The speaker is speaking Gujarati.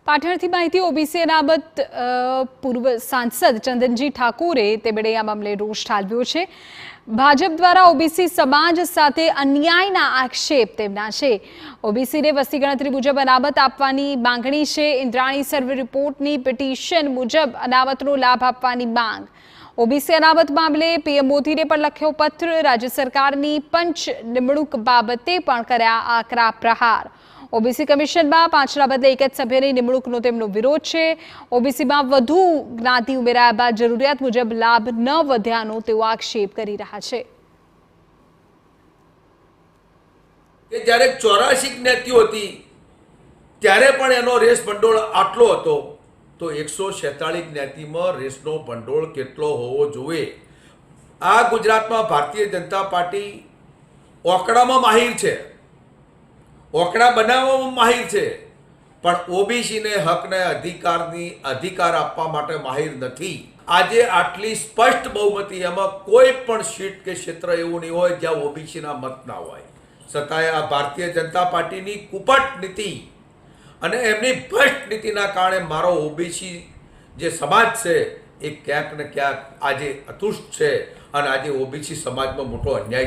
પાટણથી માહિતી ઓબીસી અનામત પૂર્વ સાંસદ ચંદનજી ઠાકોરે તેમણે આ મામલે રોષ ઠાલવ્યો છે। ભાજપ દ્વારા ઓબીસી સમાજ સાથે અન્યાયના આક્ષેપ તેમના છે। ઓબીસીને વસ્તી ગણતરી મુજબ અનામત આપવાની માંગણી છે। ઇન્દ્રાણી સર્વે રિપોર્ટની પિટિશન મુજબ અનામતનો લાભ આપવાની માંગ। ઓબીસી અનામત મામલે પીએમ મોદીને પણ લખ્યો પત્ર। રાજ્ય સરકારની પંચ નિમણૂક બાબતે પણ કર્યા આકરા પ્રહાર। ઓબીસી કમિશનમાં 5ના બદલે એક જ સભ્યની નિમણૂકનો તેમનો વિરોધ છે। ઓબીસીમાં વધુ જ્ઞાતિ ઉમેરાયા બાદ જરૂરિયાત મુજબ લાભ ન વધ્યાનો તેઓ આક્ષેપ કરી રહ્યા છે। જ્યારે 84 જ્ઞાતિઓ હતી ત્યારે પણ એનો રેસ ભંડોળ આટલો હતો તો 146 જ્ઞાતિમાં રેસનો ભંડોળ કેટલો હોવો જોઈએ? આ ગુજરાતમાં ભારતીય જનતા પાર્ટી ઓકડામાં માહિર છે, ઓકડા બનાવવામાં માહિર છે, પણ ઓબીસીને હકને અધિકાર આપવા માટે માહિર નથી। આજે આટલી સ્પષ્ટ બહુમતી, એમાં કોઈ પણ સીટ કે ક્ષેત્ર એવું નહીં હોય જ્યાં ઓબીસીના મત ના હોય, છતાંય આ ભારતીય જનતા પાર્ટીની કુપટ નીતિ અને એમની ભ્રષ્ટ નીતિના કારણે મારો ઓબીસી જે સમાજ છે એ ક્યાંક ને ક્યાંક આજે અતુષ્ટ છે અને આજે ઓબીસી સમાજમાં મોટો અન્યાય